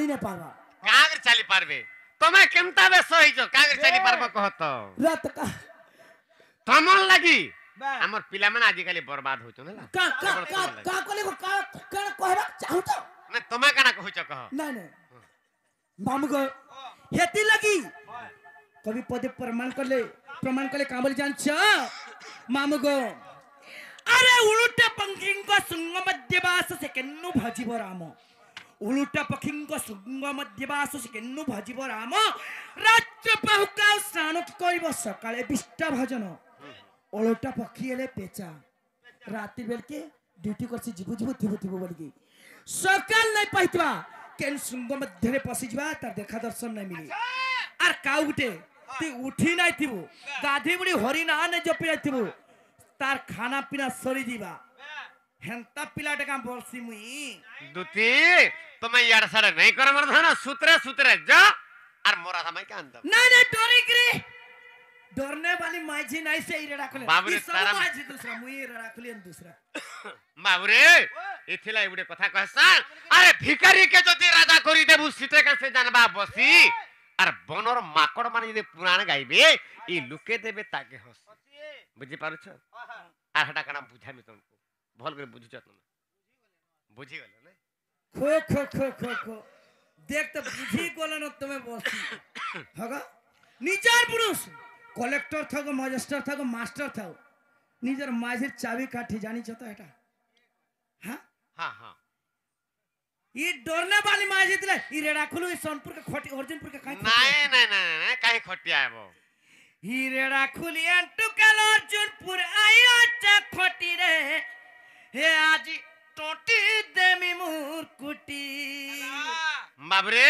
चाली ने पावा कागर चाली पारबे तमे केमता बे सही जो कागर चाली पारबो कहत रात का तमन लागी हमर पिला मन आज काली बर्बाद होतो ना का कोले को का कहबा चाहू तो ना तमे काना कहू छ कह नहीं मामू को हेती लगी कभी पदे प्रमाण करले काम बोली जान छ मामू को अरे उलटे पंखिंग को सुंग मध्यवास से केन्नु भजिबो राम उलटा पखिंग को सुंग मध्यवास से केन्नु भजिबो राम राज्य पाहुका स्नान करिबो सकाळे बिष्टा भजन उलटा पखी एले पेचा राति बेल के ड्यूटी करसी जिबु थिबु बोलकी सकाल नहीं पाइतवा केन सुंग मध्य रे पसी जबा त देखा दर्शन नहीं मिली आर काउ गुटे ती उठी नहीं थिबु गाधी बुडी हरि ना ने जपि नहीं थिबु तार खाना पीना सरी जीवा हेंता पिलाटे काम बोलसी मुई दुती तमे यार सारे नहीं कर मर धना सुतरे जा और मोरा समय का अंत नहीं डरी करी डरने वाली माजी नहीं से इरेडा खोले बाबरे तारा माजी दूसरा मुई इरेडा खोलियन दूसरा बाबरे इथिला इबडे कथा कहसा अरे भिखारी के जदी राजा करी देबु सीते का से जानबा बसी और बनर माकड़ माने जदी पुराण गाइबे ई लुके देबे ताके हस बुझी पारु छ आ हटा कना बुझामी तुमको भल करे बुझी छ तुम बुझी गेल ने खो देख तो बुझी गोल न तुम्हें बसी हगा निचार पुरुष कलेक्टर थगो मजिस्ट्रेट थगो मास्टर थगो निजर माझिर चाबी काठी जानी छ तो एटा हां ये डरने वाली माझी दिले ई रेडा खुलु ई सोनपुर के खोटी अर्जुनपुर के काई नहीं काई खोटिया आबो हिरेड़ा खुलियन टुकल अर्जुनपुर आया चा खोटी रे हे आज टोटी देमी मुरकुटी बाबरे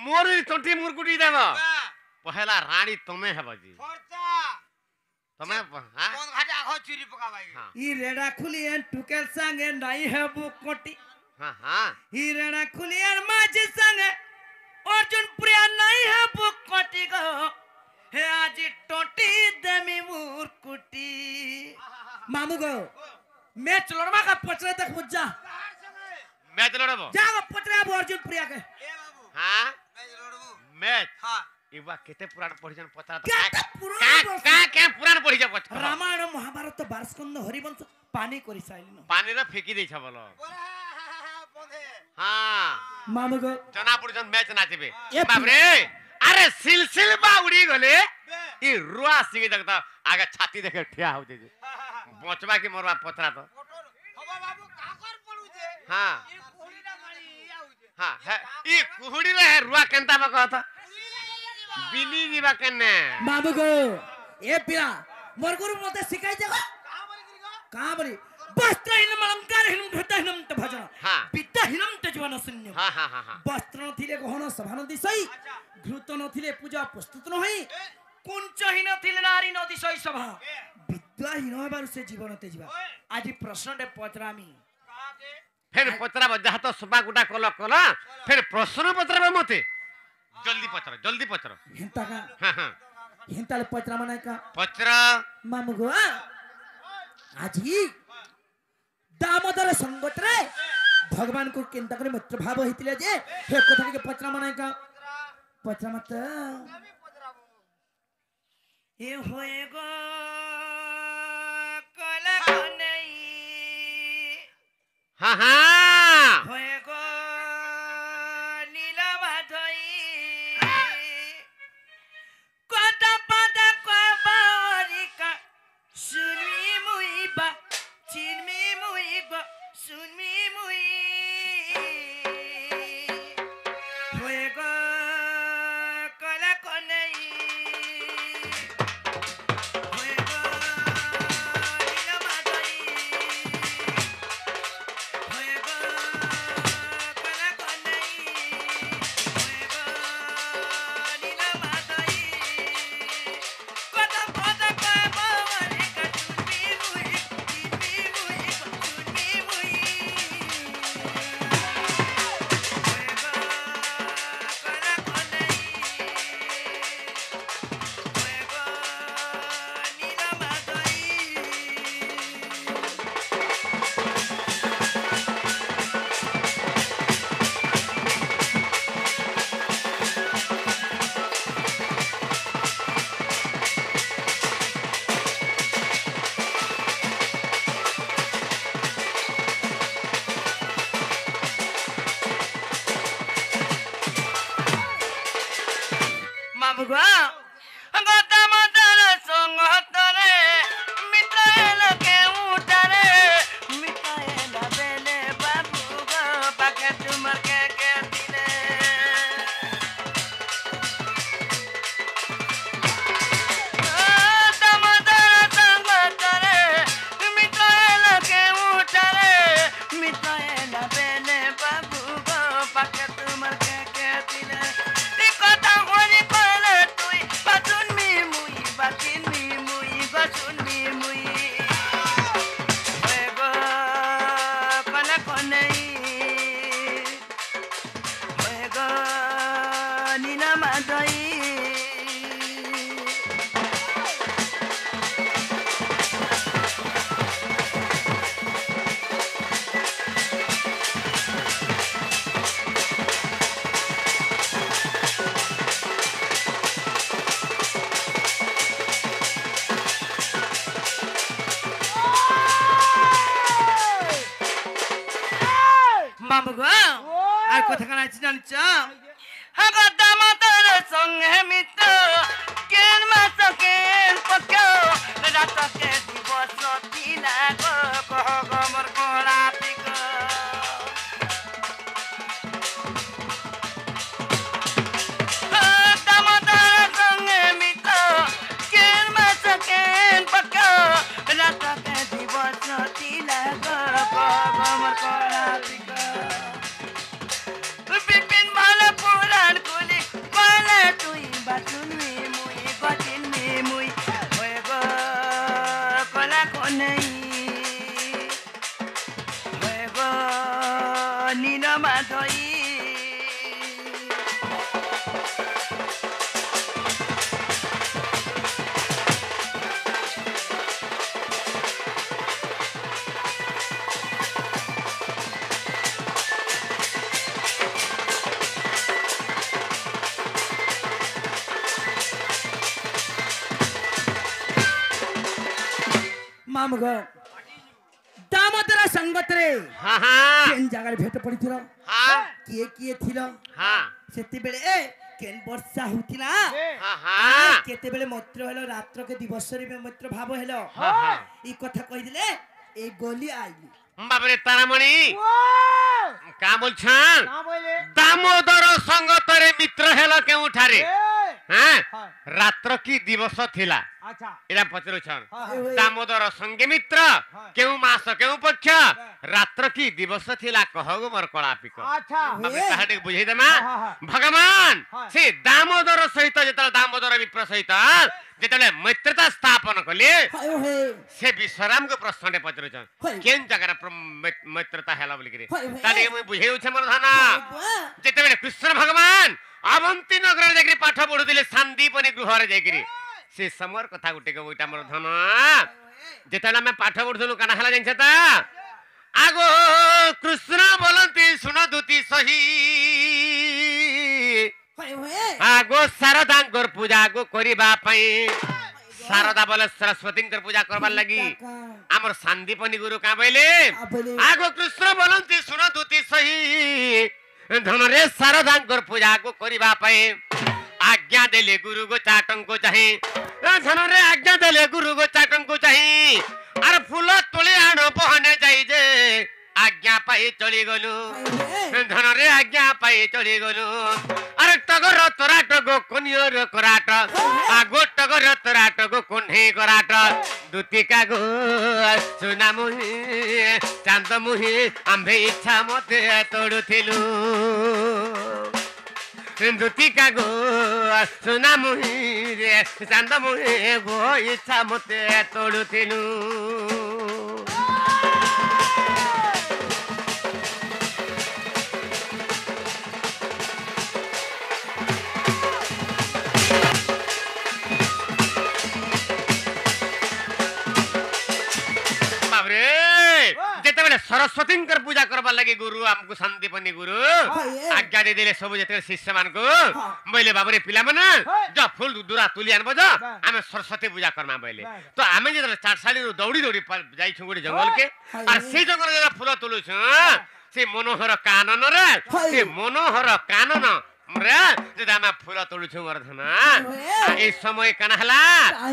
मोर टोटी मुरकुटी देबो पहला रानी तमे हेबो जी तमे हां कोन घाटा हो चुरी पका भाई ई रेड़ा खुलियन टुकल संगे नहीं हेबो कोटी हां ई रेड़ा खुलियन माझी संगे अर्जुनपुर नहीं हेबो कोटी गो हे आज टोटी देमी मुरकुटी मामू गो मैच लड़वा का पचरे तक बुझा मैच लड़बो जाओ पचरे अब अर्जुन प्रिया के ए बाबू हां मैच लड़बो मैच हां इबा केते पुराण पढिजन पता का पुराण पढिज पछ रामायण महाभारत बारस्कंद हरिवंश पानी करि साइलिन पानी रे फेकी दै छ बोलो हां मामू गो जना पुरजन मैच नाचबे बाप रे अरे सिलसिल बाउडी गले ई रुआ सिगे देखता आगे छाती देखे ठिया हो जे बचबा के मोरबा पतरा तो हबा बाबू काकर पड़ू जे हां ई कुहुड़ी ना मारी आउ जे हां ई कुहुड़ी रे रुआ केनता बा कहता बिली जीवा कने बाबू गो ए पिया मोर गुरु मते सिखाई जगह कहां बरी वस्त्रहीन अलंकारहीन धृतहीन त भजन विद्याहीन त जीवन शून्य हां वस्त्र नथिले गहन सभा नदी सही घृत नथिले पूजा प्रस्तुत नहई कुंचहीन थिले नारी नदी सही सभा विद्याहीन होबार से जीवन ते जीवा आज प्रश्न दे पचरामी फिर पचरा बजा तो सभा गुडा कल फिर प्रश्न पचरा मते जल्दी पचरा हेंता का हां हेंता ले पचरा मनाय का पचरा मामू गो आज ही दामोदर संगत रे भगवान को केंता करे मित्र भाव हितले जे हे कथा के पचरा मनाय का पचरा मत ए होए गो कला कनई हां होए गो नीला भाधई कोटा पदा को बारिका सुनी मुई बा चिनमी मुई बा सुनमी मुई होए गो कला कनई होए गो नीला भाधई होए गो कला कनई होए गो नीला भाधई कोटा पदा को बारिका सुनमी मुई चिनमी मुई सुनमी मुई होए गो बाबुगो गता मदर संगतरे मित्रायल के उठरे मित्रायल बेले बाबुगो पाके तुमर के दिले गता मदर संगतरे मित्रायल के उठरे मित्रायल बेले बाबुगो पाके तुमर के दिले কথা হরি করে তুই বাচুন মি মুই বাচিন মি মুই বাচুন মি মুই গো কনে কনেই গো নিনা মাদই বাবুগো আর কথা কানা জানছ হাগো দামতর সঙ্গে মিত্র কেন মাস কেন পক্ষ রাতকে দিবস দিনা গো কহ গো মোর কোলা পিক দামতর সঙ্গে মিত্র কেন মাস কেন পক্ষ রাতকে দিবস দিনা গো কহ গো মোর কোলা পিক বিপিন মালা পুরাণ কুলি বলে তুই বাচুন মি মুই বাচিন মি মুই হয়ে গো কলা কনেই হয়ে গো নীল মাধই मामगो दामोदर संगतरे हाँ हाँ केन जगह भेट पड़िथिल हाँ किए थिल हाँ सेति बेले ए केन वर्षा होतिला हाँ हाँ केते बेले मैत्र हेलो रात्र के दिवस रे मैत्र भाव हेलो हाँ हाँ ई कथा कहि दिले ए गोली आइली बाबरे तारामणि का बोलछन दामोदर संगतरे मित्र हेलो केउठारे हाँ रात्र की दिवस थिला अच्छा एरा पचरुछन हाँ। दामोदर संगे मित्र केउ मास केउ पक्ष रात्र की दिवस थिला कहगो मोर कलापिक अच्छा बाबरे ताहाटे बुझै देमा हाँ, हाँ। भगवान हाँ। से दामोदर सहित जेतले दामोदर विप्र सहित जेतले मैत्रता स्थापन कले हाय हे से विश्राम को प्रश्न पचरुछन हाय। केन जगह मैत्रता हेला बोली करे हाय, हाय। ताले मुई बुझेउ छ मोर धना जेतेबेले कृष्ण भगवान अवंती नगर जाकरी पाठ पढुतिले शांतिपनी गृह रे जाकरी से समर कथा गुटे को ओइटा मोर धन जेतेला मैं पाठ पढुथलु काना हला जानि छता आगो कृष्ण बोलंती सुन दुती सही हाय हे आगो शारदांकर पूजा को करिबा पई शारदा बोले सरस्वती कर पूजा करबार लगी हमर शांतिपनी गुरु का बोले आगो कृष्ण बोलंती सुन दुती सही धन रे शारदांकर पूजा को करिबा पई आज्ञा देले गुरु को चाटन को चाहे धन रे आज्ञा देले गुरु को चाटन को चाहे अरे फूल तोले आनो पहने जाई जे आज्ञा पाई चली गलु धन रे आज्ञा पाई चली गलु अरे टगर तराट गो कोनियर कराट आगो टगर तराट गो कोन्हे कराट दुतिका गो सुना मुहि चांद मुहि आंबे इच्छा मते तोडुथिलु दुतिका गो सुना मुहि रे चांद मुहि गो इच्छा मते तोडुथिलु सरस्वती पूजा करबा लगी गुरु हमको शांतिपनी गुरु आज्ञा दे देले सब जते शिष्य मान को बोले बाबरे पिला मन ज फूल दुरा तुली आनबो ज हमें सरस्वती पूजा करमा बोले तो हमें जे चारसाली रो दौड़ी दौड़ी जाई छु गोडी जंगल के और से जंगल जे फूल तुलु छु से मनोहर कानन रे से मनोहर कानन रे जदा मैं फूल तोलु छु मोर धना ए समय कना हला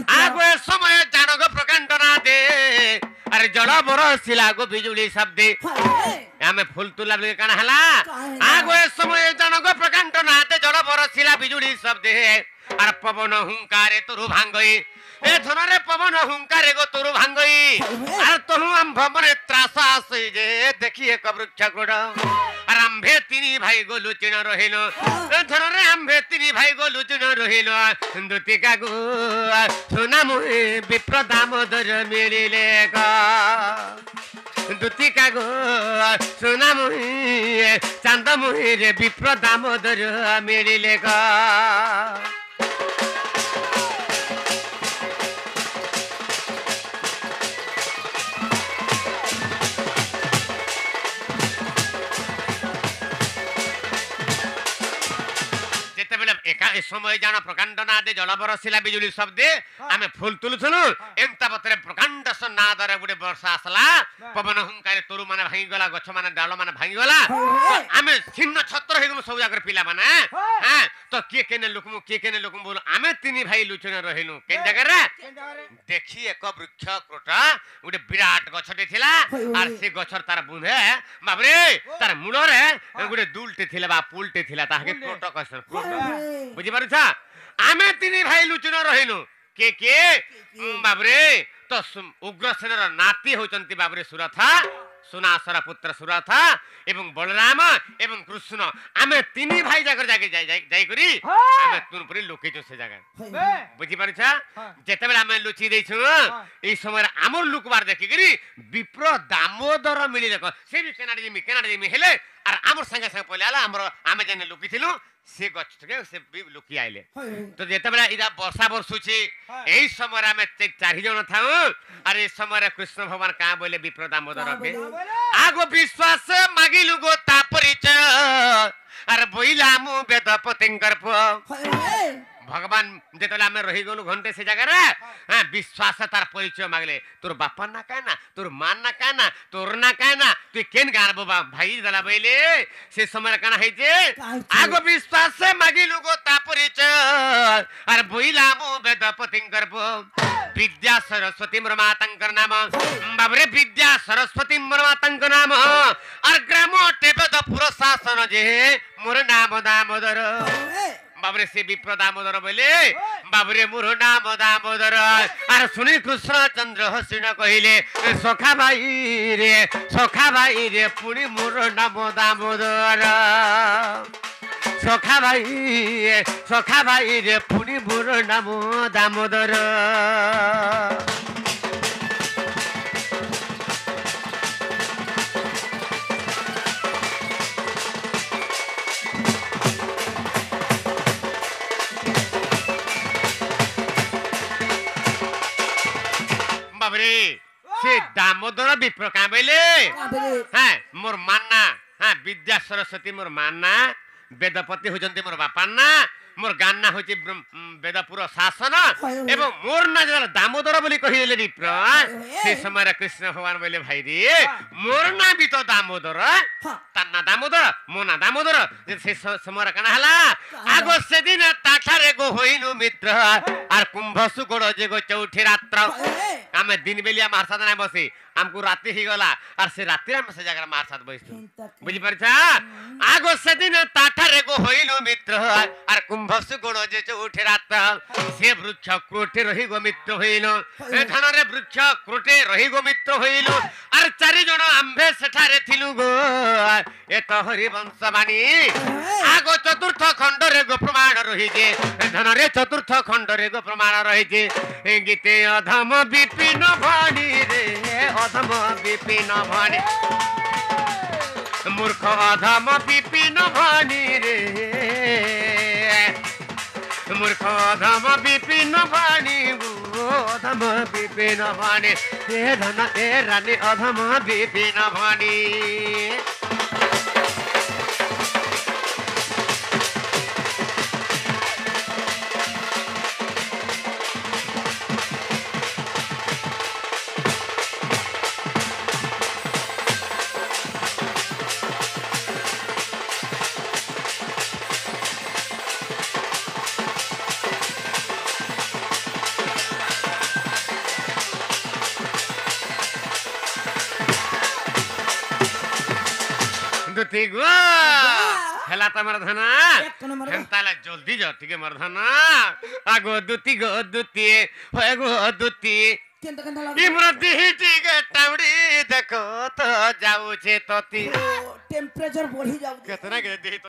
आगो ए समय जानगो प्रकांड ना दे अरे जड़ बरसिला गो बिजुली शब्दे आमे फूल तुला बले कना हला आगो ए समय जानगो प्रकांड ना दे जड़ बरसिला बिजुली शब्दे अरे पवन हुंकारे तोरु भांगई ए धनरे पवन हुंकारे गो तोरु भांगई अरे तोहु आम भवने त्रासा से जे देखिए कवृक्ष गोड़ आरंभे तिनी भाई गो लुचिन रहिलो धनरे आंभे तिनी भाई गो लुचिन रहिलो दुतिका गो सोना मुहे विप्र दामोदर मिलिले गा दुतिका गो सोना मुहे चांद मुहे रे विप्र दामोदर मिलिले गा समय जान प्रकांड नादे जल बरसिला बिजुली शब्दे आमे फूल तुलुथुनु एंता बतरे प्रकांड नादरे गुडे वर्षा आसला पवन हुंकारे तोरु माने भांगी गला गछ माने डाल माने भांगी गला आमे छिन्न छत्र हेगुनु सब जाकर पिला माने हां तो के केने लोकमु बोल आमे तिनी भाई लुचन रहिनु केन जगह रे देखि एक वृक्ष क्रोटा गुडे विराट गछटे थिला आर से गछर तार बुंधे बाबरे तार मूल रे गुडे दुलटे थिला बा पुलटे थिला ताके क्रोटा कसन बुझि पारुछा आमे तिनी भाई लुचन रहिनु के बाबरे तो उग्रसेनर नाती होचंती बाबरे सुरथा सुनासर पुत्र सुरथा एवं बलराम एवं कृष्ण आमे तिनी भाई जाकर जाई करी आमे तुन परी लोकेजो से जगह बुझि पारुछा जेतेबेला आमे लुचि दैछु ए समय हमर लुकबार देखि करी विप्र दामोदर मिली देखो से भी केनाडी जिमी हेले आर हमर संगे संगे पहिले आला हमर आमे जने लुकिथिलु से गछ के से भी लुकी आइले तो जेतेबेला इदा वर्षा बरसुची एई समय आमे चारि जण थाउ अरे समय कृष्ण भगवान का बोले विप्र दामोदर के आगो विश्वास मागिलु गो तापरिचय अरे बोइला मु वेद पतिंकर भगवान जेतला में रही गलु घंटे से जगह रे हां विश्वास तार परिचय मागले तोर बापा ना कहना तोर मान ना कहना तोर ना कहना तू केन गार बाबा भाई दला बइले से समय कना है जे आगो विश्वास से मागिलु गो ता परिचय अरे बोइला मु वेद पतिंकर विद्या सरस्वती मरमातंकर नाम बाबरे विद्या सरस्वती मरमातंकर नाम और ग्रामो टेपद प्रशासन जे मोर नाम दामोदर बाबरे से विप्र दामोदर बोले बाबरे मोर नाम दामोदर अरे सुनी कृष्ण चंद्र हसीन कहिले सखा भाई रे पुनी मोर नाम दामोदर सखा भाई रे पुनी मोर नाम दामोदर बाबरे से दामोदर विप्र का बेले हां मोर मानना हां विद्या सरस्वती मोर मानना वेदपति होजंती मोर बापा ना मोर गान्ना होची वेदपुर शासन एवं मोर ना जरा दामोदर बोली कहिले विप्र से समय कृष्ण भगवान बोले भाई रे मोर ना भी तो दामोदर तन्ना दामोदर मोना दामोदर से समय कना हला आगो से दिन ताठारे गो होइनु मित्र आर कुंभसु गोड़ जे गो चौठी रात्र आमे दिन बेलिया मारसाद ना बसी हमको राती ही गला और से राती में से जगह मारसाद बइसु बुझि परछा आगो से दिन ताठारे गो होइनु मित्र आर कुंभसु गोड़ जे चौठी रात्र से वृक्ष क्रोटे रही गो मित्र होइलो ए धनरे वृक्ष क्रोटे रही गो मित्र होइलो आर चारि जण आंभे सेठारे थिलु गो ए तो हरि वंशवाणी आगो चतुर्थ खंड रे गो प्रमाण रही जे धनरे चतुर्थ खंड रे गो प्रमाण रही जे गीते अधम विपिन भाणी रे अधम विपिन भाणी मूर्ख अधम विपिन भाणी रे मूर्ख अधम विपिन भाणी अधम विपिन भाणी ए धन ए रानी अधम विपिन भाणी ଦୁତି ଗୁ ହେଲା ତମର ଧନ ଏକ ନମ୍ବର ହେନ୍ତାଲେ ଜଲ୍ଦି ଯ ଟିକେ ମୋର ଧନ ଆଗୋ ଦୁତି ଗो ଦୁତି ହୋଏ ଗो ଦୁତି କେନ୍ତା କେନ୍ତା ଲାଗୁ ଇମରତି ଟିକେ ଟାଉଡି ଦେଖ ତ ଯାଉଛେ ତତି टेम्परेचर बढ़ी जाऊ କେତେନା କେ